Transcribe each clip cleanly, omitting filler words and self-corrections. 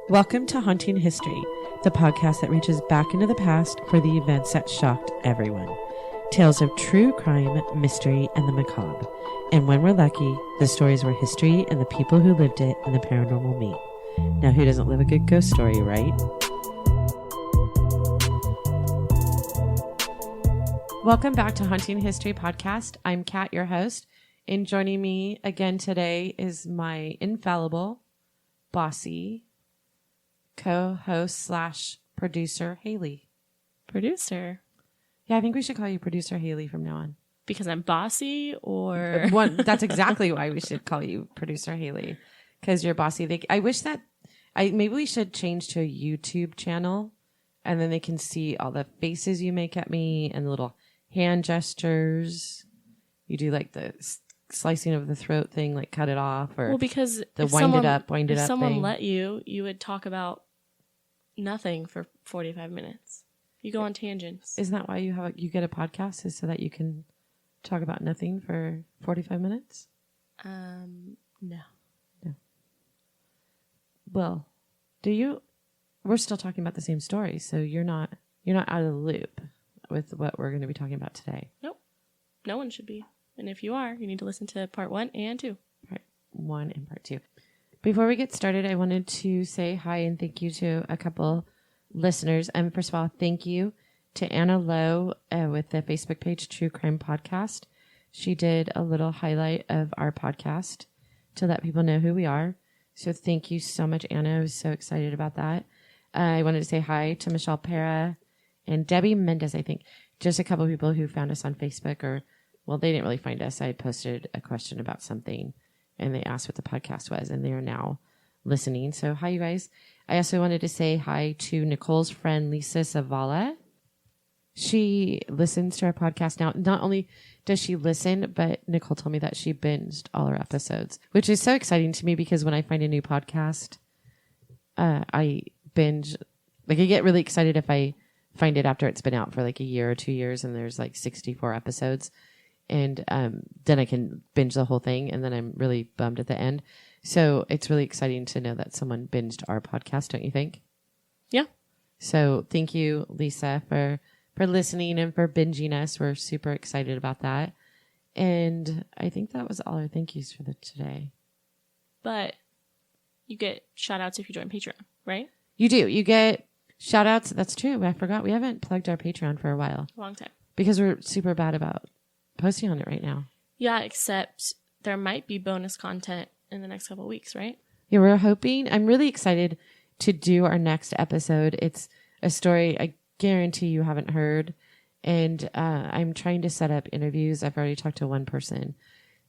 Welcome to Haunting History, the podcast that reaches back into the past for the events that shocked everyone. Tales of true crime, mystery, and the macabre. And when we're lucky, the stories where history and the people who lived it and the paranormal meet. Now, who doesn't love a good ghost story, right? Welcome back to Haunting History Podcast. I'm Kat, your host, and joining me again today is my infallible, bossy co-host slash producer, Haley. Producer? Yeah, I think we should call you Producer Haley from now on. Because I'm bossy, or... That's exactly why we should call you Producer Haley. Because you're bossy. I wish that... maybe we should change to a YouTube channel, and then they can see all the faces you make at me and the little hand gestures. You do like the slicing of the throat thing, like cut it off, or well, because the wind it up thing. If someone let you would talk about nothing for 45 minutes. You go on tangents. Isn't that why you get a podcast, is so that you can talk about nothing for 45 minutes? No. Well, we're still talking about the same story, so you're not out of the loop with what we're going to be talking about today. Nope. No one should be. And if you are, you need to listen to part 1 and 2. Part 1 and part 2. Before we get started, I wanted to say hi and thank you to a couple listeners. First of all, thank you to Anna Lowe with the Facebook page True Crime Podcast. She did a little highlight of our podcast to let people know who we are. So thank you so much, Anna. I was so excited about that. I wanted to say hi to Michelle Pera and Debbie Mendez, I think. Just a couple of people who found us on Facebook, well, they didn't really find us. I posted a question about something, and they asked what the podcast was, and they are now listening. So hi, you guys. I also wanted to say hi to Nicole's friend, Lisa Zavala. She listens to our podcast now. Not only does she listen, but Nicole told me that she binged all our episodes, which is so exciting to me because when I find a new podcast, I binge. I get really excited if I find it after it's been out for like a year or 2 years and there's like 64 episodes. And then I can binge the whole thing, and then I'm really bummed at the end. So it's really exciting to know that someone binged our podcast, don't you think? Yeah. So thank you, Lisa, for listening and for binging us. We're super excited about that. And I think that was all our thank yous for today. But you get shout outs if you join Patreon, right? You do. You get shout outs. That's true. I forgot. We haven't plugged our Patreon for a while. A long time. Because we're super bad about posting on it right now. Yeah, except there might be bonus content in the next couple of weeks, right? Yeah, we're hoping. I'm really excited to do our next episode. It's a story I guarantee you haven't heard. And I'm trying to set up interviews. I've already talked to one person.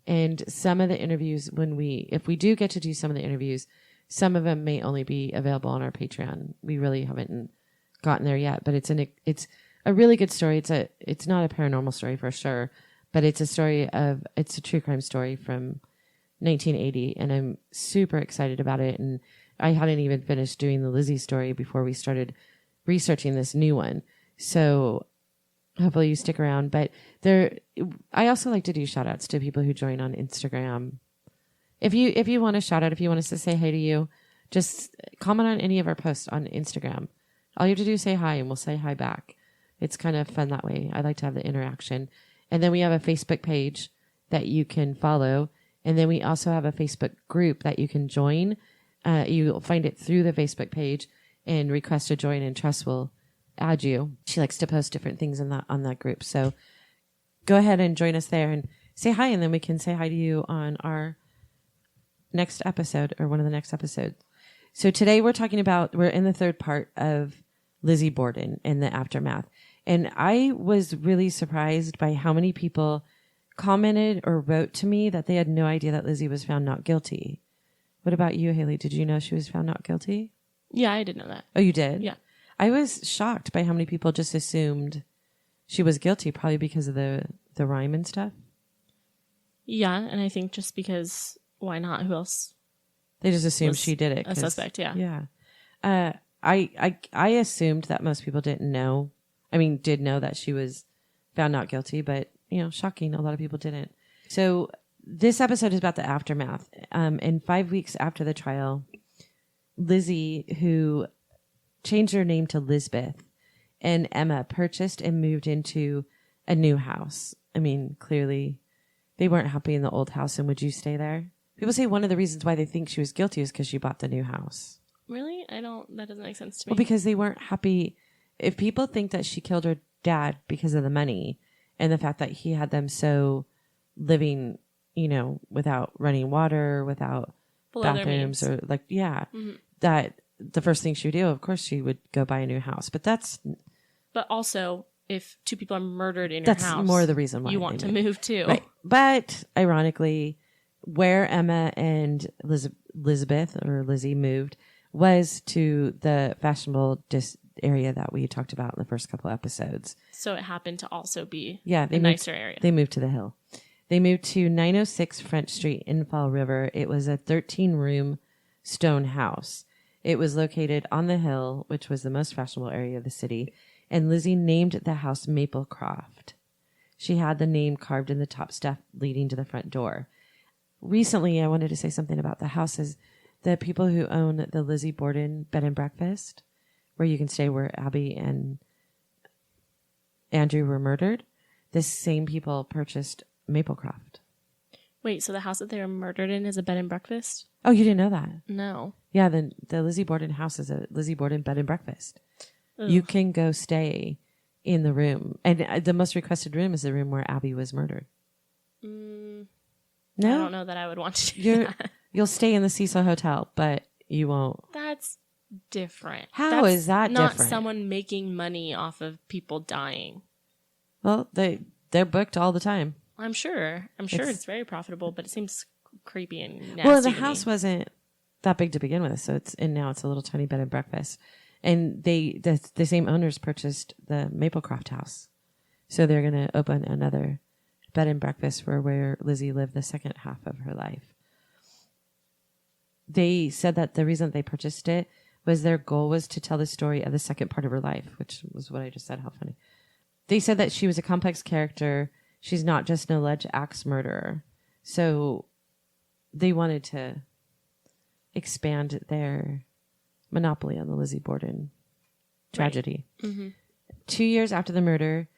And some of the interviews, if we do get to do some of the interviews, some of them may only be available on our Patreon. We really haven't gotten there yet, but it's a really good story. It's not a paranormal story for sure, but it's a true crime story from 1980, and I'm super excited about it. And I hadn't even finished doing the Lizzie story before we started researching this new one. So hopefully you stick around. But I also like to do shout outs to people who join on Instagram. If you want a shout out, if you want us to say hi to you, just comment on any of our posts on Instagram. All you have to do is say hi, and we'll say hi back. It's kind of fun that way. I like to have the interaction. And then we have a Facebook page that you can follow. And then we also have a Facebook group that you can join. You'll find it through the Facebook page and request to join, and Tress will add you. She likes to post different things on that group. So go ahead and join us there and say hi, and then we can say hi to you on our next episode, or one of the next episodes. So today we're in the third part of Lizzie Borden and the aftermath. And I was really surprised by how many people commented or wrote to me that they had no idea that Lizzie was found not guilty. What about you, Haley? Did you know she was found not guilty? Yeah, I did know that. Oh, you did? Yeah. I was shocked by how many people just assumed she was guilty, probably because of the rhyme and stuff. Yeah, and I think just because, why not? Who else? They just assumed she did it. A suspect, yeah. Yeah. I assumed that most people did know that she was found not guilty, but, shocking. A lot of people didn't. So this episode is about the aftermath. And 5 weeks after the trial, Lizzie, who changed her name to Lisbeth, and Emma purchased and moved into a new house. I mean, clearly they weren't happy in the old house, and would you stay there? People say one of the reasons why they think she was guilty is because she bought the new house. Really? That doesn't make sense to me. Well, because they weren't happy. If people think that she killed her dad because of the money and the fact that he had them so living, without running water, without below bathrooms or that the first thing she would do, of course, she would go buy a new house. But also, if two people are murdered in your house, that's more the reason why you want to move too. Right. But ironically, where Emma and Elizabeth or Lizzie moved was to the fashionable area that we talked about in the first couple episodes. So it happened to also be a nicer area. They moved to the hill. They moved to 906 French Street in Fall River. It was a 13-room stone house. It was located on the hill, which was the most fashionable area of the city, and Lizzie named the house Maplecroft. She had the name carved in the top step leading to the front door. Recently, I wanted to say something about the houses. The people who own the Lizzie Borden bed and breakfast, where you can stay where Abby and Andrew were murdered, the same people purchased Maplecroft. Wait, so the house that they were murdered in is a bed and breakfast? Oh, you didn't know that? No. Yeah, the Lizzie Borden house is a Lizzie Borden bed and breakfast. Ugh. You can go stay in the room. And the most requested room is the room where Abby was murdered. No? I don't know that I would want to do that. You'll stay in the Cecil Hotel, but you won't. That's different. How is that not different? Someone making money off of people dying. Well, they're booked all the time. I'm sure it's very profitable, but it seems creepy and nasty. Well, the house wasn't that big to begin with, so now it's a little tiny bed and breakfast. And the same owners purchased the Maplecroft house. So they're going to open another bed and breakfast for where Lizzie lived the second half of her life. They said that the reason they purchased it was their goal was to tell the story of the second part of her life, which was what I just said. How funny. They said that she was a complex character. She's not just an alleged axe murderer. So they wanted to expand their monopoly on the Lizzie Borden tragedy. Right. Mm-hmm. 2 years after the murder,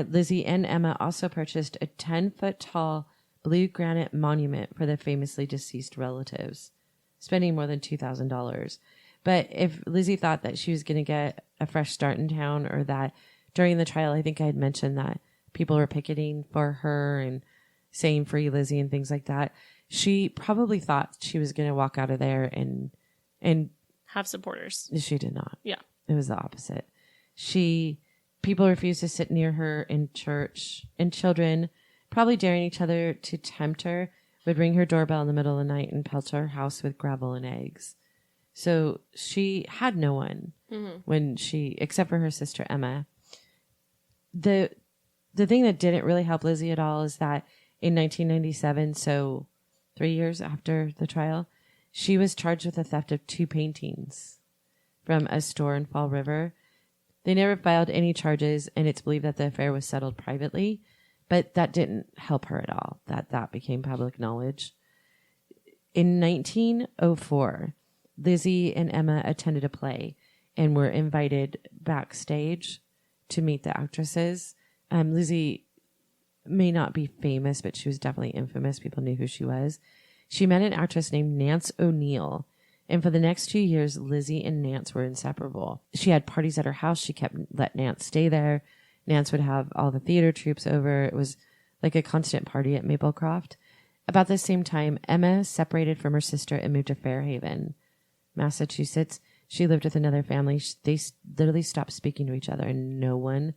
Lizzie and Emma also purchased a 10-foot tall blue granite monument for their famously deceased relatives, spending more than $2,000. But if Lizzie thought that she was going to get a fresh start in town, or that during the trial, I think I had mentioned that people were picketing for her and saying free Lizzie and things like that, she probably thought she was going to walk out of there and have supporters. She did not. Yeah. It was the opposite. People refused to sit near her in church, and children, probably daring each other to tempt her, would ring her doorbell in the middle of the night and pelt her house with gravel and eggs. So she had no one except for her sister Emma. The thing that didn't really help Lizzie at all is that in 1997, so 3 years after the trial, she was charged with the theft of 2 paintings from a store in Fall River. They never filed any charges, and it's believed that the affair was settled privately, but that didn't help her at all. That became public knowledge. In 1904, Lizzie and Emma attended a play and were invited backstage to meet the actresses. Lizzie may not be famous, but she was definitely infamous. People knew who she was. She met an actress named Nance O'Neill, and for the next 2 years, Lizzie and Nance were inseparable. She had parties at her house. She let Nance stay there. Nance would have all the theater troupes over. It was like a constant party at Maplecroft. About the same time, Emma separated from her sister and moved to Fairhaven, Massachusetts. She lived with another family. They literally stopped speaking to each other, and no one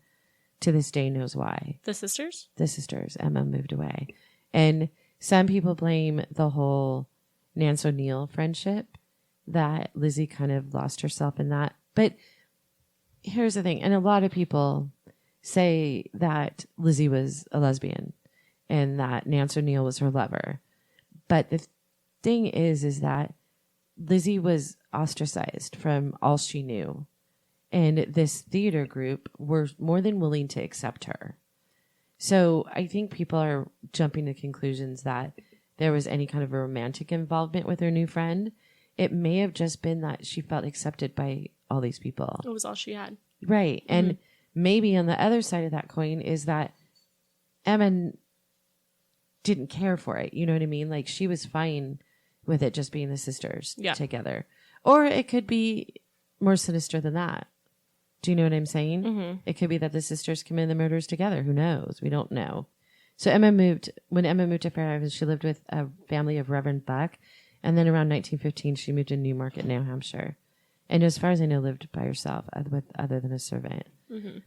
to this day knows why. The sisters? The sisters. Emma moved away. And some people blame the whole Nance O'Neill friendship, that Lizzie kind of lost herself in that. But here's the thing. And a lot of people say that Lizzie was a lesbian and that Nance O'Neill was her lover. But the thing is that Lizzie was ostracized from all she knew. And this theater group were more than willing to accept her. So I think people are jumping to conclusions that there was any kind of a romantic involvement with her new friend. it may have just been that she felt accepted by all these people. It was all she had. Right. Mm-hmm. And maybe on the other side of that coin is that Emma didn't care for it. You know what I mean? Like, she was fine with it just being the sisters together. Or it could be more sinister than that. Do you know what I'm saying? Mm-hmm. It could be that the sisters committed the murders together. Who knows? We don't know. So when Emma moved to Fair Island, she lived with a family of Reverend Buck. And then around 1915, she moved to Newmarket, New Hampshire. And as far as I know, lived by herself other than a servant. Mm-hmm.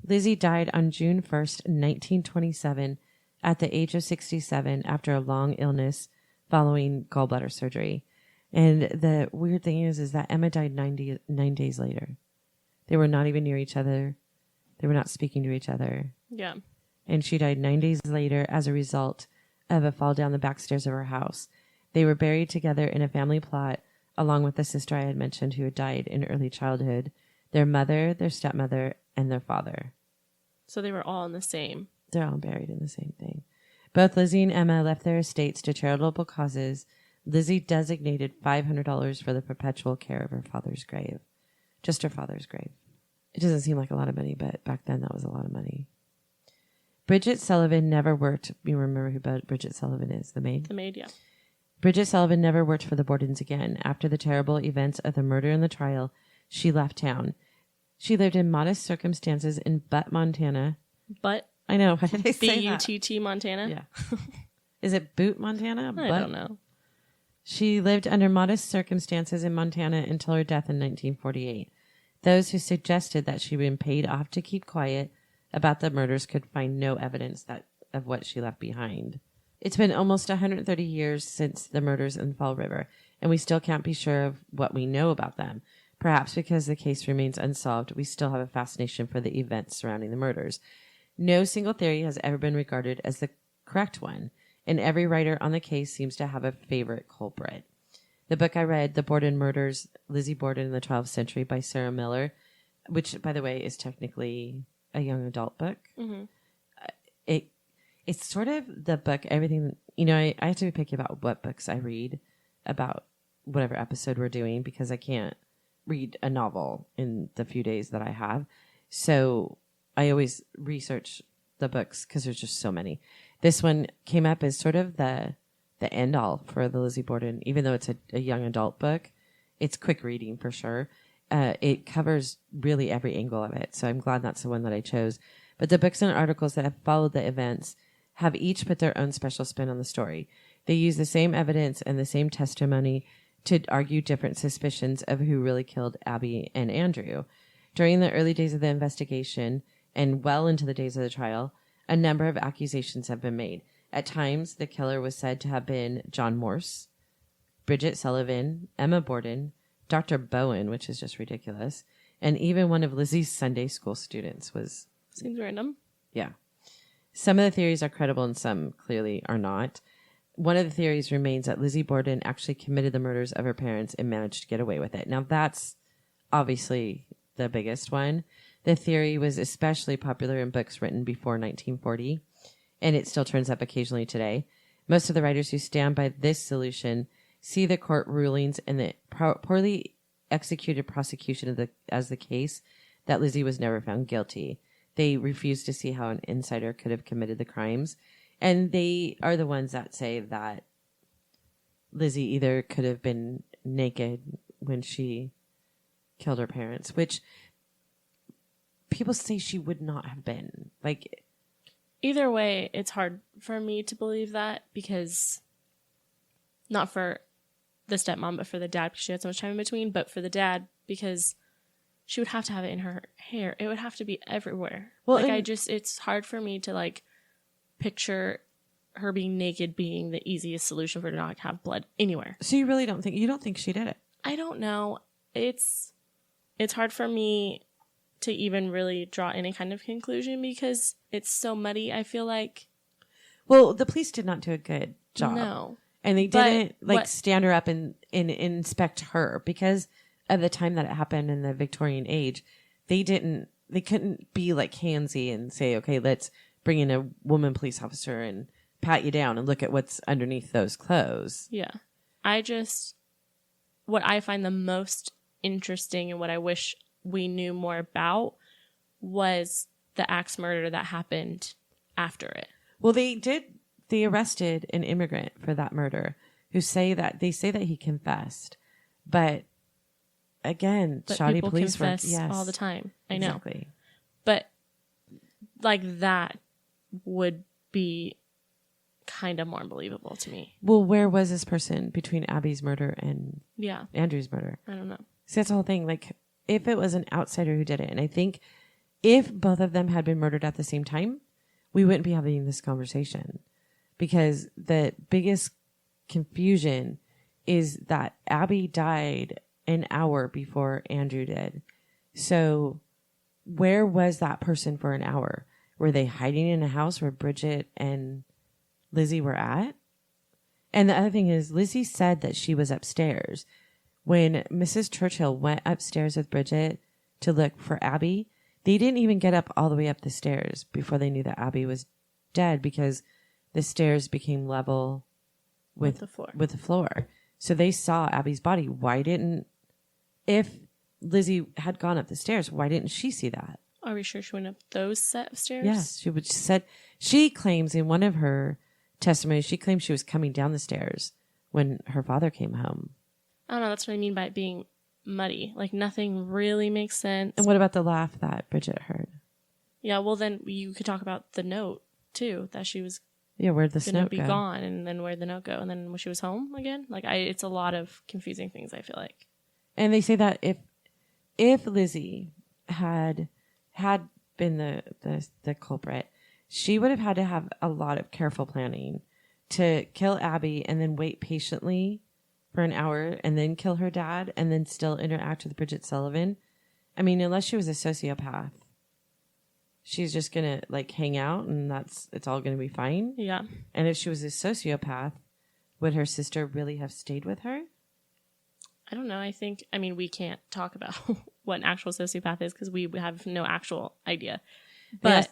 Lizzie died on June 1st, 1927, at the age of 67 after a long illness following gallbladder surgery. And the weird thing is that Emma died 9 days later. They were not even near each other. They were not speaking to each other. Yeah. And she died 9 days later as a result of a fall down the back stairs of her house. They were buried together in a family plot, along with the sister I had mentioned who had died in early childhood, their mother, their stepmother, and their father. So they were all in the same. They're all buried in the same thing. Both Lizzie and Emma left their estates to charitable causes. Lizzie designated $500 for the perpetual care of her father's grave. Just her father's grave. It doesn't seem like a lot of money, but back then that was a lot of money. Bridget Sullivan never worked. You remember who Bridget Sullivan is, the maid? The maid, yeah. Bridget Sullivan never worked for the Bordens again. After the terrible events of the murder and the trial, she left town. She lived in modest circumstances in Butte, Montana. Butte? I know. Why did I say B-U-T-T, Montana? Yeah. Is it Butte, Montana? I don't know. She lived under modest circumstances in Montana until her death in 1948. Those who suggested that she'd been paid off to keep quiet about the murders could find no evidence of what she left behind. It's been almost 130 years since the murders in Fall River, and we still can't be sure of what we know about them. Perhaps because the case remains unsolved, we still have a fascination for the events surrounding the murders. No single theory has ever been regarded as the correct one, and every writer on the case seems to have a favorite culprit. The book I read, The Borden Murders, Lizzie Borden in the 12th Century by Sarah Miller, which, by the way, is technically a young adult book. Mm-hmm. It's sort of the book, everything, I have to be picky about what books I read about whatever episode we're doing because I can't read a novel in the few days that I have. So I always research the books because there's just so many. This one came up as sort of the end all for the Lizzie Borden, even though it's a young adult book. It's quick reading for sure. It covers really every angle of it. So I'm glad that's the one that I chose. But the books and articles that have followed the events have each put their own special spin on the story. They use the same evidence and the same testimony to argue different suspicions of who really killed Abby and Andrew. During the early days of the investigation and well into the days of the trial, a number of accusations have been made. At times, the killer was said to have been John Morse, Bridget Sullivan, Emma Borden, Dr. Bowen, which is just ridiculous, and even one of Lizzie's Sunday school students was... Seems random. Yeah. Some of the theories are credible and some clearly are not. One of the theories remains that Lizzie Borden actually committed the murders of her parents and managed to get away with it. Now, that's obviously the biggest one. The theory was especially popular in books written before 1940, and it still turns up occasionally today. Most of the writers who stand by this solution see the court rulings and the poorly executed prosecution as the case that Lizzie was never found guilty. They refuse to see how an insider could have committed the crimes. And they are the ones that say that Lizzie either could have been naked when she killed her parents, which people say she would not have been. Like, either way, it's hard for me to believe that because not for the stepmom, but for the dad because she had so much time in between, but for the dad because she would have to have it in her hair. It would have to be everywhere. Well, it's hard for me to picture her being naked being the easiest solution for her to not have blood anywhere. So you really don't think she did it? I don't know. It's hard for me to even really draw any kind of conclusion because it's so muddy, I feel like. Well, the police did not do a good job. No. And they didn't stand her up and inspect her because of the time that it happened in the Victorian age. They couldn't be handsy and say, okay, let's bring in a woman police officer and pat you down and look at what's underneath those clothes. Yeah. what I find the most interesting and what I wish we knew more about was the axe murder that happened after it. Well, they arrested an immigrant for that murder they say that he confessed. But again, shoddy people police work. confess Yes, all the time. I know. Exactly. But like that would be kind of more believable to me. Well, where was this person between Abby's murder and Andrew's murder? I don't know. See, that's the whole thing. Like, if it was an outsider who did it, and I think if both of them had been murdered at the same time, we wouldn't be having this conversation, because the biggest confusion is that Abby died an hour before Andrew did. So where was that person for an hour? Were they hiding in a house where Bridget and Lizzie were at? And the other thing is, Lizzie said that she was upstairs. When Mrs. Churchill went upstairs with Bridget to look for Abby, they didn't even get up all the way up the stairs before they knew that Abby was dead, because the stairs became level with the floor. So they saw Abby's body. If Lizzie had gone up the stairs, why didn't she see that? Are we sure she went up those set of stairs? Yes, she claims in one of her testimonies, she claims she was coming down the stairs when her father came home. I don't know. That's what I mean by it being muddy. Like, nothing really makes sense. And what about the laugh that Bridget heard? Yeah, well, then you could talk about the note, too, that she was where'd the going note to be go? gone, and then where'd the note go? And then when she was home again? Like, it's a lot of confusing things, I feel like. And they say that if Lizzie had been the culprit, she would have had to have a lot of careful planning to kill Abby and then wait patiently for an hour and then kill her dad and then still interact with Bridget Sullivan. I mean, unless she was a sociopath, she's just going to like hang out and it's all going to be fine. Yeah. And if she was a sociopath, would her sister really have stayed with her? I don't know. I mean, we can't talk about what an actual sociopath is because we have no actual idea. But Yes.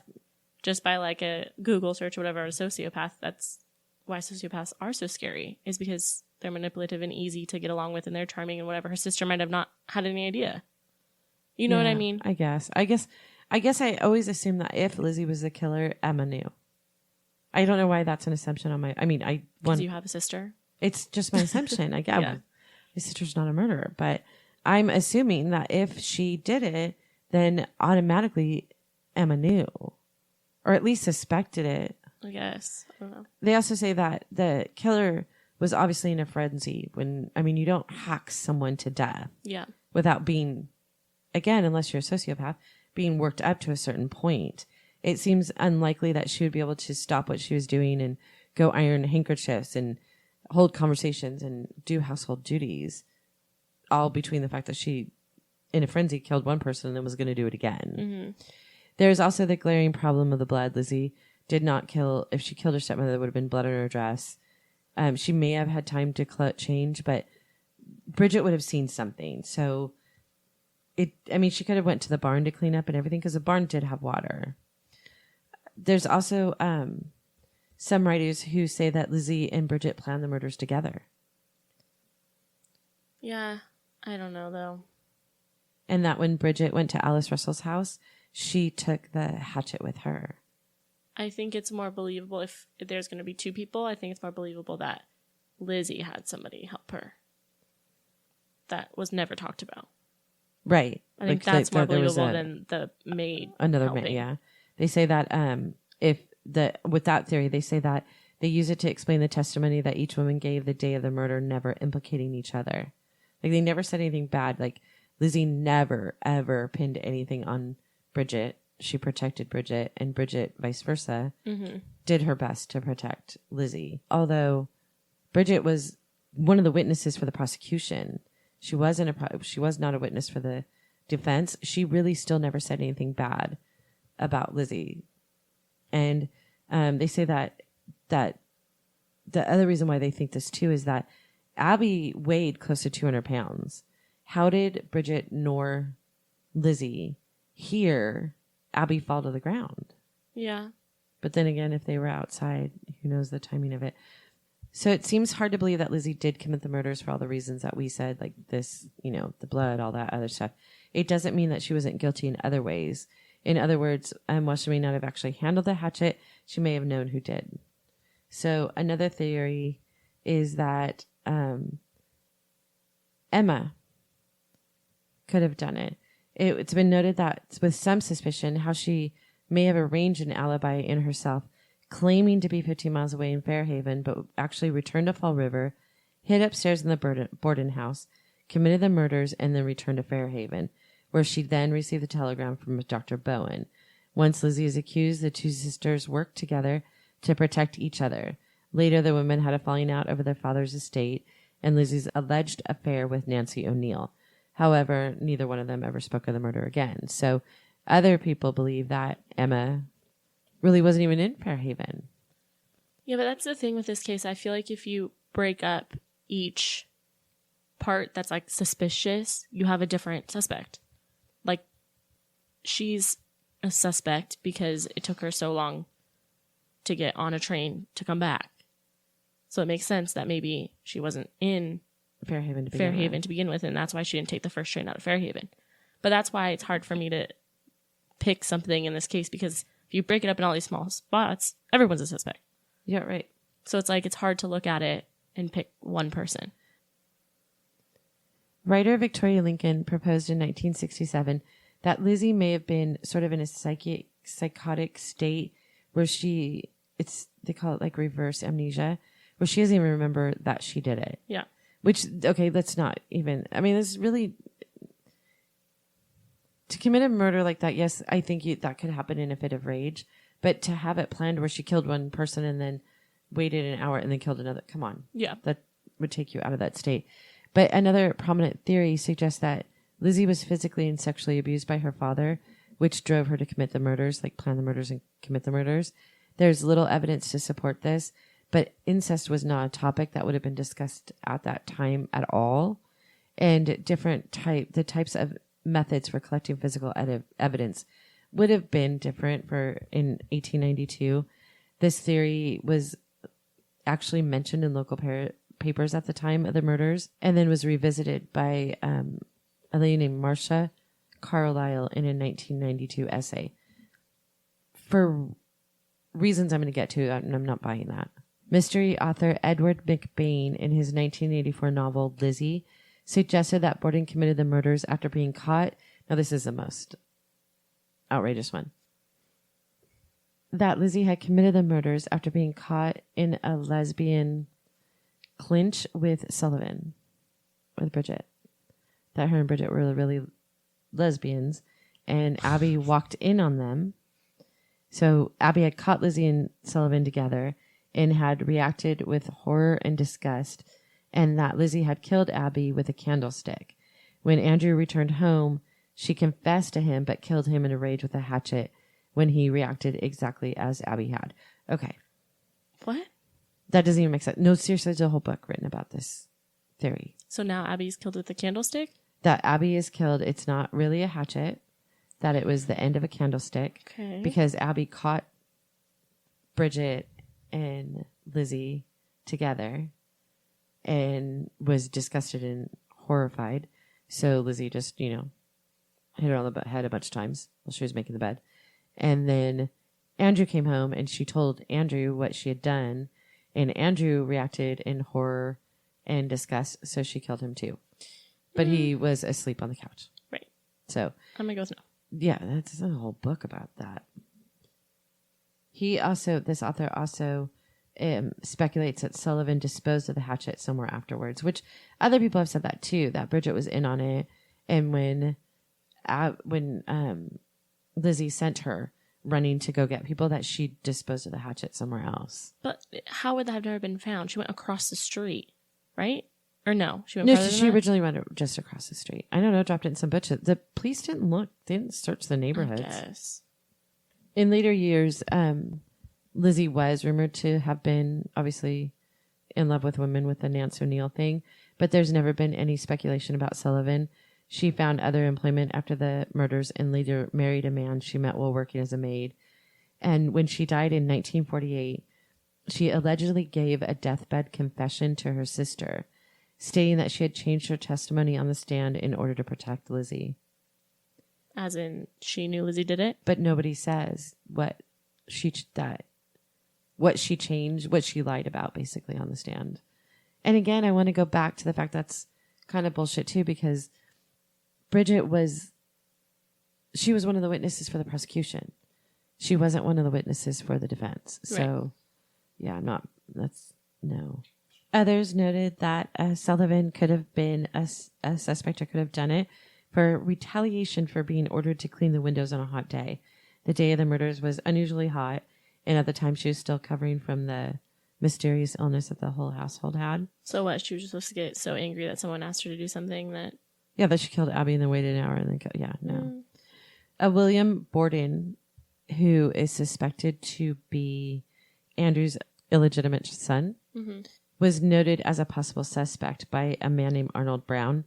Just by like a Google search or whatever, a sociopath, that's why sociopaths are so scary, is because they're manipulative and easy to get along with, and they're charming and whatever. Her sister might have not had any idea. You know what I mean? I guess I always assume that if Lizzie was the killer, Emma knew. I don't know why that's an assumption on my... I mean, Because you have a sister? It's just my assumption. I guess. Yeah. My sister's not a murderer, but I'm assuming that if she did it, then automatically Emma knew, or at least suspected it. I guess. I don't know. They also say that the killer was obviously in a frenzy. You don't hack someone to death without being, again, unless you're a sociopath, being worked up to a certain point. It seems unlikely that she would be able to stop what she was doing and go iron handkerchiefs and hold conversations and do household duties, all between the fact that she, in a frenzy, killed one person and then was going to do it again. Mm-hmm. There's also the glaring problem of the blood. Lizzie did not kill. If she killed her stepmother, there would have been blood on her dress. She may have had time to change, but Bridget would have seen something. So, she could have went to the barn to clean up and everything, because the barn did have water. There's also some writers who say that Lizzie and Bridget planned the murders together. Yeah, I don't know, though. And that when Bridget went to Alice Russell's house, she took the hatchet with her. I think it's more believable if there's going to be two people. I think it's more believable that Lizzie had somebody help her. That was never talked about. Right. I think that's more believable than the maid. Another maid, yeah. They say that with that theory, they say that they use it to explain the testimony that each woman gave the day of the murder, never implicating each other. Like, they never said anything bad. Like, Lizzie never, ever pinned anything on Bridget. She protected Bridget, and Bridget, vice versa, did her best to protect Lizzie. Although Bridget was one of the witnesses for the prosecution, she was not a witness for the defense. She really still never said anything bad about Lizzie. And they say that the other reason why they think this too is that Abby weighed close to 200 pounds. How did Bridget nor Lizzie hear Abby fall to the ground? Yeah. But then again, if they were outside, who knows the timing of it. So it seems hard to believe that Lizzie did commit the murders for all the reasons that we said, like this, the blood, all that other stuff. It doesn't mean that she wasn't guilty in other ways. In other words, while she may not have actually handled the hatchet, she may have known who did. So another theory is that Emma could have done it. It's been noted that with some suspicion how she may have arranged an alibi in herself, claiming to be 15 miles away in Fairhaven, but actually returned to Fall River, hid upstairs in the Borden house, committed the murders, and then returned to Fairhaven, where she then received the telegram from Dr. Bowen. Once Lizzie is accused, the two sisters worked together to protect each other. Later, the women had a falling out over their father's estate and Lizzie's alleged affair with Nancy O'Neill. However, neither one of them ever spoke of the murder again. So other people believe that Emma really wasn't even in Fairhaven. Yeah, but that's the thing with this case. I feel like if you break up each part that's like suspicious, you have a different suspect. Like, she's a suspect because it took her so long to get on a train to come back. So it makes sense that maybe she wasn't in Fairhaven to begin with, and that's why she didn't take the first train out of Fairhaven. But that's why it's hard for me to pick something in this case, because if you break it up in all these small spots, everyone's a suspect. Yeah, right. So it's like it's hard to look at it and pick one person. Writer Victoria Lincoln proposed in 1967 that Lizzie may have been sort of in a psychotic state where they call it like reverse amnesia, where she doesn't even remember that she did it. Yeah. Which, okay, let's not even, this is really, to commit a murder like that, yes, I think that could happen in a fit of rage, but to have it planned where she killed one person and then waited an hour and then killed another, come on. Yeah. That would take you out of that state. But another prominent theory suggests that Lizzie was physically and sexually abused by her father, which drove her to commit the murders, like plan the murders and commit the murders. There's little evidence to support this, but incest was not a topic that would have been discussed at that time at all. And the types of methods for collecting physical evidence would have been different in 1892. This theory was actually mentioned in local papers at the time of the murders, and then was revisited by a lady named Marcia Carlyle in a 1992 essay. For reasons I'm going to get to, I'm not buying that. Mystery author Edward McBain, in his 1984 novel Lizzie, suggested that Borden committed the murders after being caught. Now, this is the most outrageous one. That Lizzie had committed the murders after being caught in a lesbian clinch with Bridget. That her and Bridget were really lesbians, and Abby walked in on them. So Abby had caught Lizzie and Sullivan together and had reacted with horror and disgust, and that Lizzie had killed Abby with a candlestick. When Andrew returned home, she confessed to him but killed him in a rage with a hatchet when he reacted exactly as Abby had. Okay. What? That doesn't even make sense. No, seriously, there's a whole book written about this theory. So now Abby's killed with a candlestick? That Abby is killed. It's not really a hatchet. That it was the end of a candlestick. Okay. Because Abby caught Bridget and Lizzie together and was disgusted and horrified. So Lizzie just, hit her on the head a bunch of times while she was making the bed. And then Andrew came home and she told Andrew what she had done. And Andrew reacted in horror and disgust, so she killed him too. But he was asleep on the couch. Right. So I'm going to go with no. Yeah, that's a whole book about that. This author also speculates that Sullivan disposed of the hatchet somewhere afterwards, which other people have said that too, that Bridget was in on it. And when Lizzie sent her running to go get people, that she disposed of the hatchet somewhere else. But how would that have never been found? She went across the street, right? Or no? She originally went just across the street. I don't know, dropped it in some bushes. The police didn't search the neighborhoods. I guess. In later years, Lizzie was rumored to have been obviously in love with women with the Nance O'Neill thing, but there's never been any speculation about Sullivan. She found other employment after the murders and later married a man she met while working as a maid. And when she died in 1948, she allegedly gave a deathbed confession to her sister, stating that she had changed her testimony on the stand in order to protect Lizzie. As in, she knew Lizzie did it? But nobody says what she changed, what she lied about, basically, on the stand. And again, I want to go back to the fact that's kind of bullshit, too, because Bridget she was one of the witnesses for the prosecution. She wasn't one of the witnesses for the defense. So, yeah, no. Others noted that Sullivan could have been a suspect or could have done it for retaliation for being ordered to clean the windows on a hot day. The day of the murders was unusually hot, and at the time she was still recovering from the mysterious illness that the whole household had. So what? She was just supposed to get so angry that someone asked her to do something that... Yeah, that she killed Abby and then waited an hour and then killed... Yeah, no. William Borden, who is suspected to be Andrew's illegitimate son, was noted as a possible suspect by a man named Arnold Brown,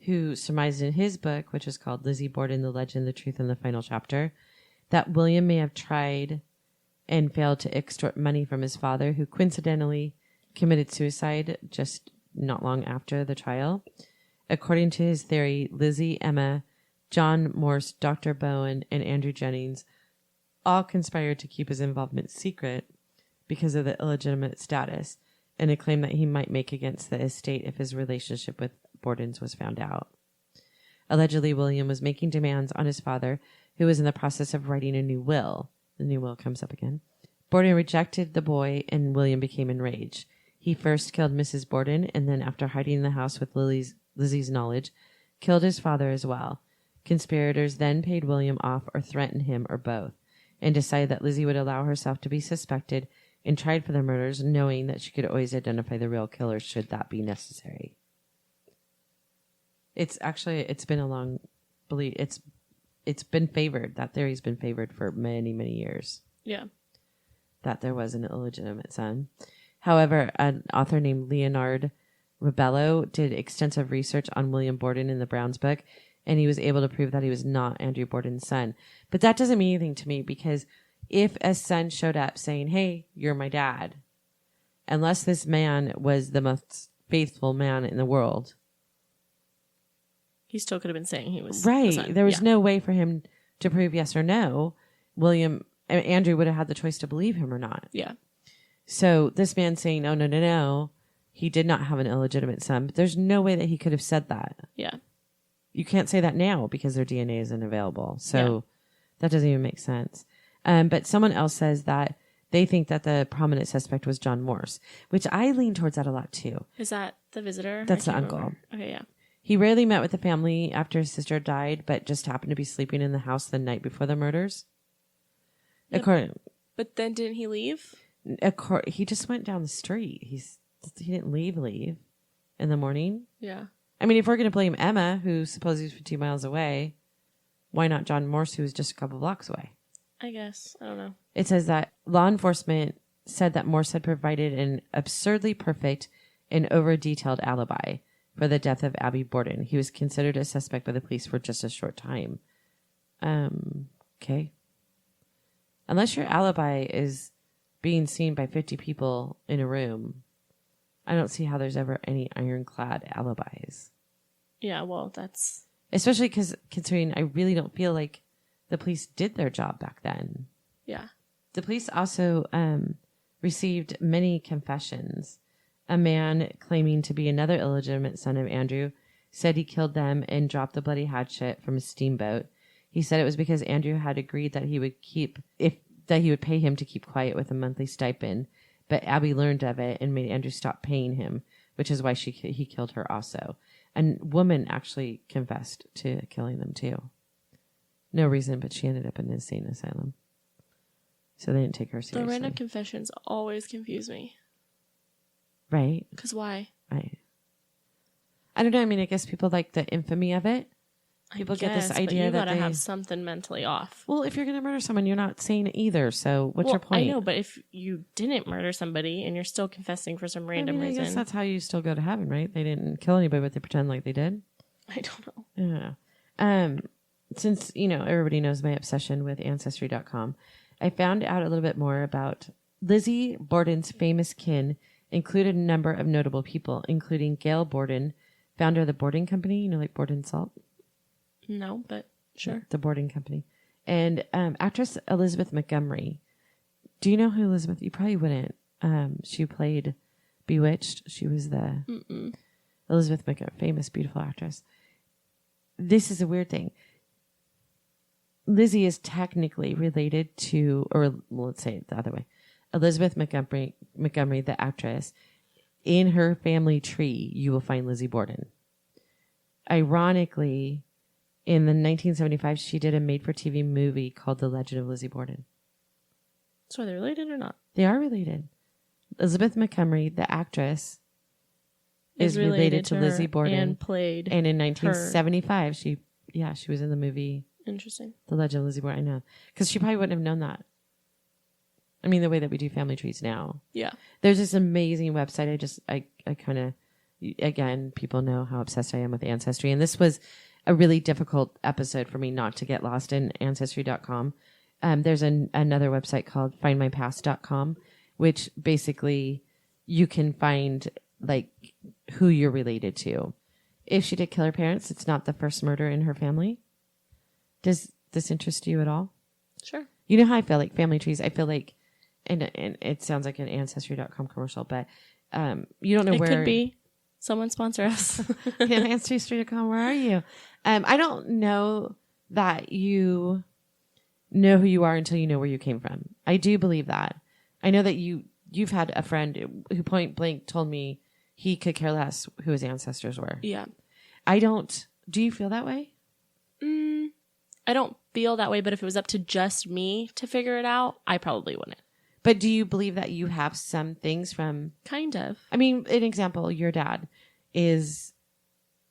who surmised in his book, which is called Lizzie Borden, The Legend, the Truth, and the Final Chapter, that William may have tried and failed to extort money from his father, who coincidentally committed suicide just not long after the trial. According to his theory, Lizzie, Emma, John Morse, Dr. Bowen, and Andrew Jennings all conspired to keep his involvement secret because of the illegitimate status and a claim that he might make against the estate if his relationship with Borden's was found out. Allegedly, William was making demands on his father, who was in the process of writing a new will. The new will comes up again. Borden rejected the boy, and William became enraged. He first killed Mrs. Borden, and then, after hiding in the house with Lizzie's knowledge, killed his father as well. Conspirators then paid William off or threatened him or both, and decided that Lizzie would allow herself to be suspected and tried for the murders, knowing that she could always identify the real killer should that be necessary. It's been a long belief. It's been favored. That theory's been favored for many, many years. Yeah. That there was an illegitimate son. However, an author named Leonard Ribello did extensive research on William Borden in the Browns book, and he was able to prove that he was not Andrew Borden's son. But that doesn't mean anything to me, because if a son showed up saying, "Hey, you're my dad," unless this man was the most faithful man in the world, he still could have been saying he was right. The son. There was no way for him to prove yes or no. Andrew would have had the choice to believe him or not. Yeah. So this man saying, "Oh, no, he did not have an illegitimate son," but there's no way that he could have said that. Yeah. You can't say that now because their DNA isn't available. So that doesn't even make sense. But someone else says that they think that the prominent suspect was John Morse, which I lean towards that a lot too. Is that the visitor? That's the uncle. Remember. Okay, yeah. He rarely met with the family after his sister died, but just happened to be sleeping in the house the night before the murders. Yep. But then didn't he leave? He just went down the street. He didn't leave in the morning. Yeah. I mean, if we're going to blame Emma, who supposedly was 50 miles away, why not John Morse, who was just a couple blocks away? I guess. I don't know. It says that law enforcement said that Morse had provided an absurdly perfect and over-detailed alibi for the death of Abby Borden. He was considered a suspect by the police for just a short time. Okay. Unless your alibi is being seen by 50 people in a room, I don't see how there's ever any ironclad alibis. Yeah, well, that's... Especially considering I really don't feel like the police did their job back then. Yeah. The police also received many confessions. A man claiming to be another illegitimate son of Andrew said he killed them and dropped the bloody hatchet from a steamboat. He said it was because Andrew had agreed that he would pay him to keep quiet with a monthly stipend, but Abby learned of it and made Andrew stop paying him, which is why he killed her also. A woman actually confessed to killing them too. No reason, but she ended up in an insane asylum. So they didn't take her seriously. The random confessions always confuse me. Right? Because why? I don't know. I mean, I guess people like the infamy of it. People get this idea but that you gotta have something mentally off. Well, if you're going to murder someone, you're not sane either. So what's your point? I know, but if you didn't murder somebody and you're still confessing for some random reason. I guess that's how you still go to heaven, right? They didn't kill anybody, but they pretend like they did. I don't know. Yeah. Since, everybody knows my obsession with Ancestry.com, I found out a little bit more about Lizzie Borden's famous kin included a number of notable people, including Gail Borden, founder of the Borden Company, like Borden Salt? No, but sure. The Borden Company. And actress Elizabeth Montgomery. Do you know who Elizabeth? You probably wouldn't. She played Bewitched. She was the Elizabeth Montgomery, famous, beautiful actress. This is a weird thing. Lizzie is technically related to, or let's say it the other way. Elizabeth Montgomery, the actress, in her family tree, you will find Lizzie Borden. Ironically, in the 1975, she did a made-for-TV movie called The Legend of Lizzie Borden. So are they related or not? They are related. Elizabeth Montgomery, the actress, is related to Lizzie Borden. And played. And in 1975, she was in the movie. Interesting. The Legend of Lizzie Borden. I know. Because she probably wouldn't have known that. I mean, the way that we do family trees now. Yeah. There's this amazing website. I kind of, again, people know how obsessed I am with Ancestry. And this was a really difficult episode for me not to get lost in Ancestry.com. There's another website called findmypast.com, which basically you can find like who you're related to. If she did kill her parents, it's not the first murder in her family. Does this interest you at all? Sure. You know how I feel like family trees? I feel like, and it sounds like an Ancestry.com commercial, but you don't know where. It could be. Someone sponsor us. Ancestry.com, where are you? I don't know that you know who you are until you know where you came from. I do believe that. I know that you've had a friend who point blank told me he could care less who his ancestors were. Yeah. I don't. Do you feel that way? I don't feel that way, but if it was up to just me to figure it out, I probably wouldn't. But do you believe that you have some things from... Kind of. I mean, an example, your dad is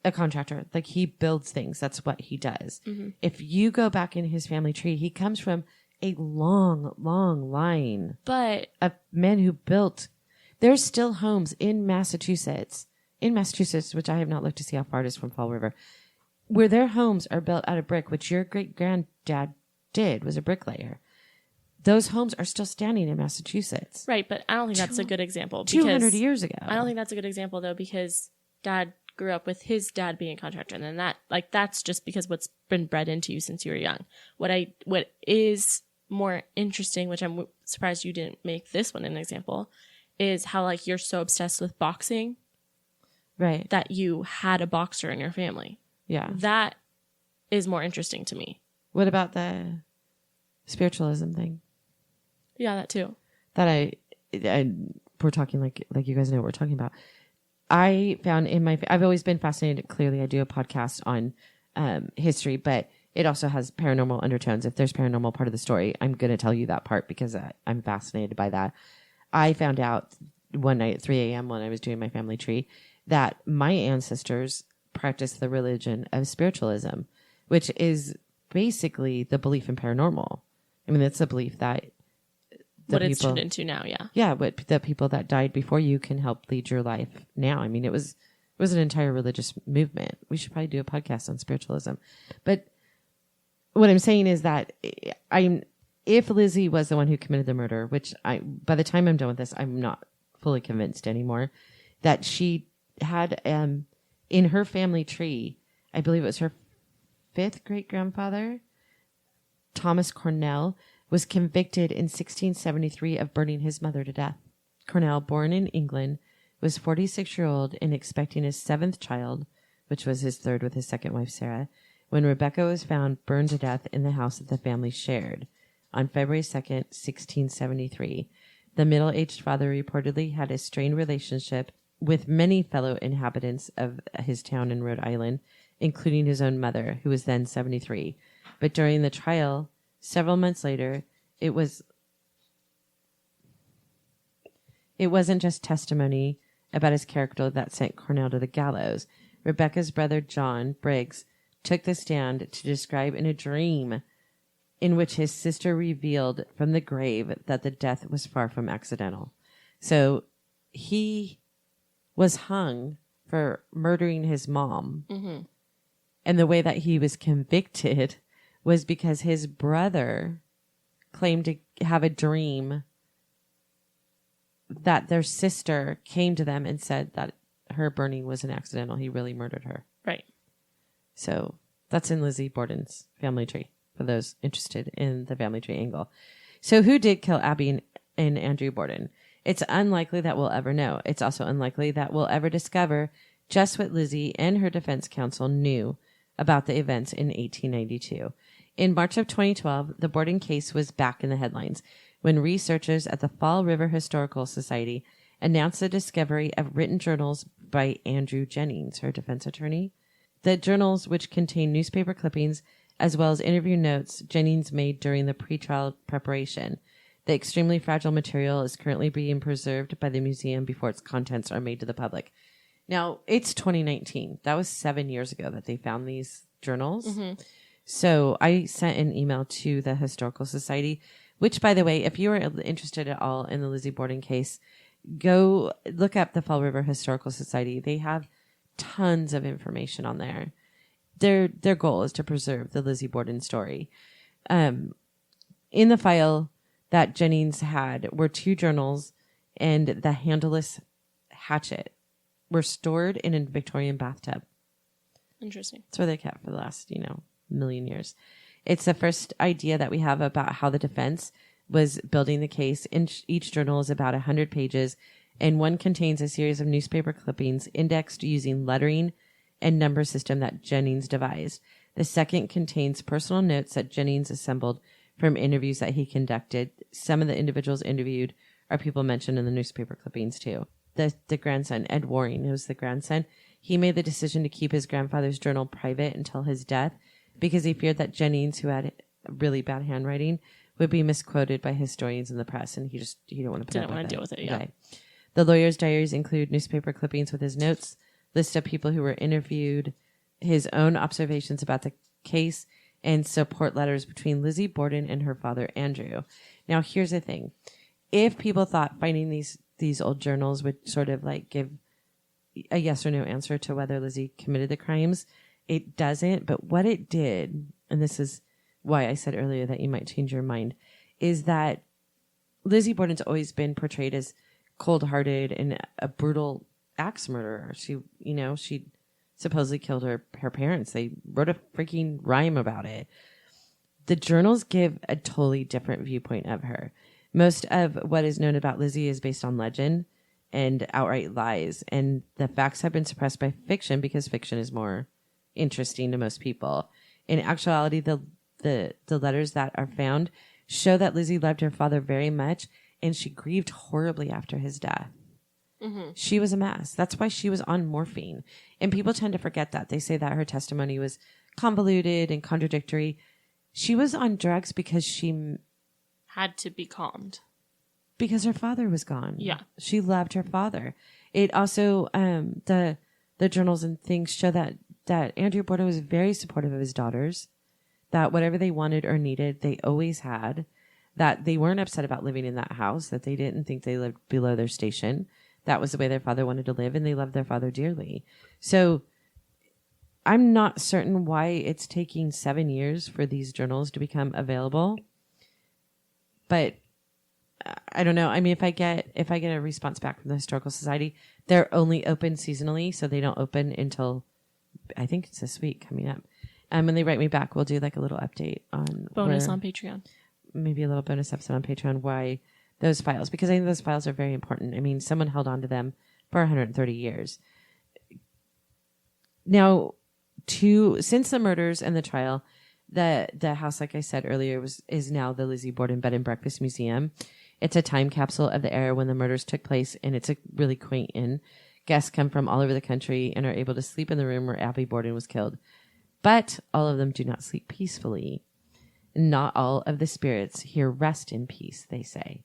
a contractor. Like, he builds things. That's what he does. Mm-hmm. If you go back in his family tree, he comes from a long, long line of men who built... There's still homes in Massachusetts, which I have not looked to see how far it is from Fall River, where their homes are built out of brick, which your great-granddad was a bricklayer. Those homes are still standing in Massachusetts. Right, but I don't think that's a good example. 200 years ago. I don't think that's a good example, though, because Dad grew up with his dad being a contractor, and then that's just because what's been bred into you since you were young. What is more interesting, which I'm surprised you didn't make this one an example, is how like you're so obsessed with boxing, right? That you had a boxer in your family. Yeah, that is more interesting to me. What about the spiritualism thing? Yeah, that too. That we're talking like you guys know what we're talking about. I found I've always been fascinated. Clearly, I do a podcast on history, but it also has paranormal undertones. If there's paranormal part of the story, I'm going to tell you that part because I'm fascinated by that. I found out one night at 3 a.m. when I was doing my family tree that my ancestors practiced the religion of spiritualism, which is basically the belief in paranormal. I mean, it's a belief that what it's turned into now, yeah. Yeah, but the people that died before you can help lead your life now. I mean, it was an entire religious movement. We should probably do a podcast on spiritualism. But what I'm saying is that if Lizzie was the one who committed the murder, which by the time I'm done with this, I'm not fully convinced anymore, that she had in her family tree, I believe it was her 5th great-grandfather, Thomas Cornell, was convicted in 1673 of burning his mother to death. Cornell, born in England, was 46-year-old and expecting his 7th child, which was his 3rd with his 2nd wife, Sarah, when Rebecca was found burned to death in the house that the family shared. On February 2nd, 1673, the middle-aged father reportedly had a strained relationship with many fellow inhabitants of his town in Rhode Island, including his own mother, who was then 73. But during the trial, several months later, it wasn't just testimony about his character that sent Cornell to the gallows. Rebecca's brother, John Briggs, took the stand to describe in a dream in which his sister revealed from the grave that the death was far from accidental. So he was hung for murdering his mom. Mm-hmm. And the way that he was convicted was because his brother claimed to have a dream that their sister came to them and said that her burning was an accidental. He really murdered her. Right. So that's in Lizzie Borden's family tree for those interested in the family tree angle. So who did kill Abby and Andrew Borden? It's unlikely that we'll ever know. It's also unlikely that we'll ever discover just what Lizzie and her defense counsel knew about the events in 1892. In March of 2012, the Borden case was back in the headlines when researchers at the Fall River Historical Society announced the discovery of written journals by Andrew Jennings, her defense attorney. The journals, which contain newspaper clippings as well as interview notes Jennings made during the pretrial preparation. The extremely fragile material is currently being preserved by the museum before its contents are made to the public. Now, it's 2019. That was 7 years ago that they found these journals. Mm-hmm. So I sent an email to the Historical Society, which, by the way, if you are interested at all in the Lizzie Borden case, go look up the Fall River Historical Society. They have tons of information on there. Their goal is to preserve the Lizzie Borden story. In the file that Jennings had were 2 journals and the handleless hatchet were stored in a Victorian bathtub. Interesting. That's where they kept for the last, million years. It's the first idea that we have about how the defense was building the case. Each journal is about 100 pages, and one contains a series of newspaper clippings indexed using lettering and number system that Jennings devised. The second contains personal notes that Jennings assembled from interviews that he conducted. Some of the individuals interviewed are people mentioned in the newspaper clippings too. The grandson, Ed Waring, who was the grandson, he made the decision to keep his grandfather's journal private until his death because he feared that Jennings, who had really bad handwriting, would be misquoted by historians in the press, and he didn't want to deal with it. Yeah. Okay. The lawyer's diaries include newspaper clippings with his notes, list of people who were interviewed, his own observations about the case, and support letters between Lizzie Borden and her father, Andrew. Now, here's the thing. If people thought finding these old journals would sort of like give a yes or no answer to whether Lizzie committed the crimes, it doesn't. But what it did, and this is why I said earlier that you might change your mind, is that Lizzie Borden's always been portrayed as cold-hearted and a brutal axe murderer. She supposedly killed her parents. They wrote a freaking rhyme about it. The journals give a totally different viewpoint of her. Most of what is known about Lizzie is based on legend and outright lies, and the facts have been suppressed by fiction because fiction is more interesting to most people. In actuality, the letters that are found show that Lizzie loved her father very much, and she grieved horribly after his death. Mm-hmm. She was a mess. That's why she was on morphine. And people tend to forget that. They say that her testimony was convoluted and contradictory. She was on drugs because she had to be calmed. Because her father was gone. Yeah. She loved her father. It also, the journals and things show that Andrew Borden was very supportive of his daughters, that whatever they wanted or needed, they always had, that they weren't upset about living in that house, that they didn't think they lived below their station. That was the way their father wanted to live, and they loved their father dearly. So I'm not certain why it's taking 7 years for these journals to become available. But I don't know. I mean, if I get a response back from the Historical Society, they're only open seasonally, so they don't open until I think it's this week coming up. When they write me back, we'll do like a little update on bonus on Patreon. Maybe a little bonus episode on Patreon. Why those files? Because I think those files are very important. I mean, someone held on to them for 130 years. Now, since the murders and the trial, the house, like I said earlier, is now the Lizzie Borden Bed and Breakfast Museum. It's a time capsule of the era when the murders took place, and it's a really quaint inn. Guests come from all over the country and are able to sleep in the room where Abby Borden was killed. But all of them do not sleep peacefully. Not all of the spirits here rest in peace, they say.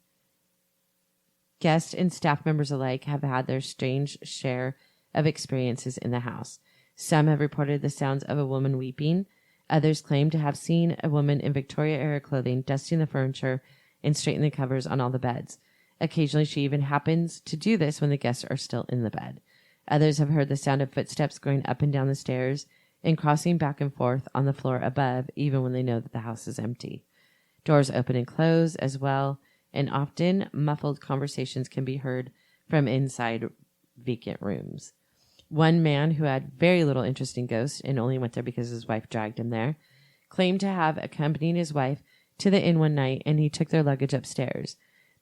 Guests and staff members alike have had their strange share of experiences in the house. Some have reported the sounds of a woman weeping. Others claim to have seen a woman in Victoria-era clothing dusting the furniture and straightening the covers on all the beds. Occasionally, she even happens to do this when the guests are still in the bed. Others have heard the sound of footsteps going up and down the stairs and crossing back and forth on the floor above, even when they know that the house is empty. Doors open and close as well, and often muffled conversations can be heard from inside vacant rooms. One man who had very little interest in ghosts and only went there because his wife dragged him there, claimed to have accompanied his wife to the inn one night, and he took their luggage upstairs.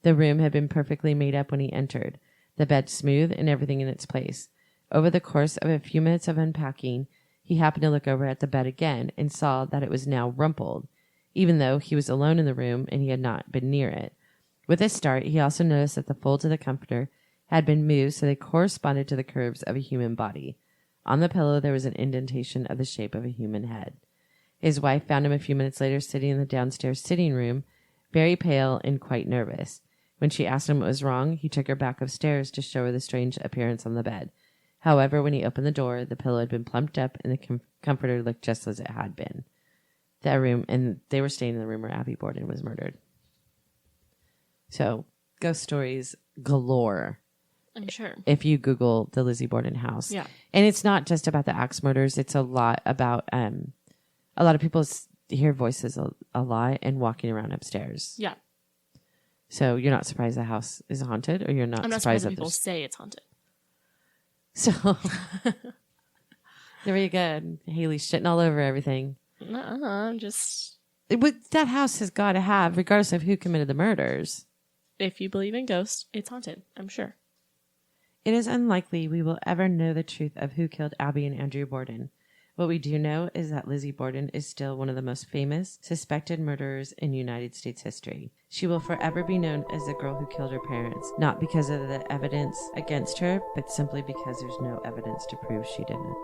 The room had been perfectly made up when he entered, the bed smooth and everything in its place. Over the course of a few minutes of unpacking, he happened to look over at the bed again and saw that it was now rumpled, even though he was alone in the room and he had not been near it. With a start, he also noticed that the folds of the comforter had been moved so they corresponded to the curves of a human body. On the pillow, there was an indentation of the shape of a human head. His wife found him a few minutes later sitting in the downstairs sitting room, very pale and quite nervous. When she asked him what was wrong, he took her back upstairs to show her the strange appearance on the bed. However, when he opened the door, the pillow had been plumped up and the comforter looked just as it had been. That room, and they were staying in the room where Abby Borden was murdered. So, ghost stories galore. I'm sure. If you Google the Lizzie Borden house. Yeah. And it's not just about the axe murders. It's a lot about, a lot of people hear voices a lot and walking around upstairs. Yeah. So you're not surprised the house is haunted, or you're not I'm not surprised surprised that when people say it's haunted. So, very good. Haley's shitting all over everything. I'm just... That house has got to have, regardless of who committed the murders. If you believe in ghosts, it's haunted, I'm sure. It is unlikely we will ever know the truth of who killed Abby and Andrew Borden. What we do know is that Lizzie Borden is still one of the most famous suspected murderers in United States history. She will forever be known as the girl who killed her parents, not because of the evidence against her, but simply because there's no evidence to prove she didn't.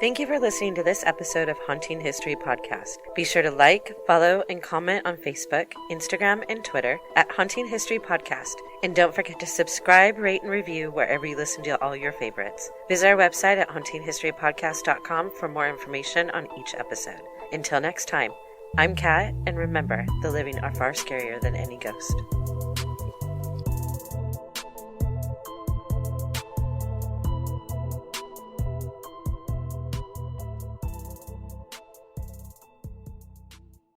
Thank you for listening to this episode of Haunting History Podcast. Be sure to like, follow, and comment on Facebook, Instagram, and Twitter at Haunting History Podcast. And don't forget to subscribe, rate, and review wherever you listen to all your favorites. Visit our website at hauntinghistorypodcast.com for more information on each episode. Until next time, I'm Kat, and remember, the living are far scarier than any ghost.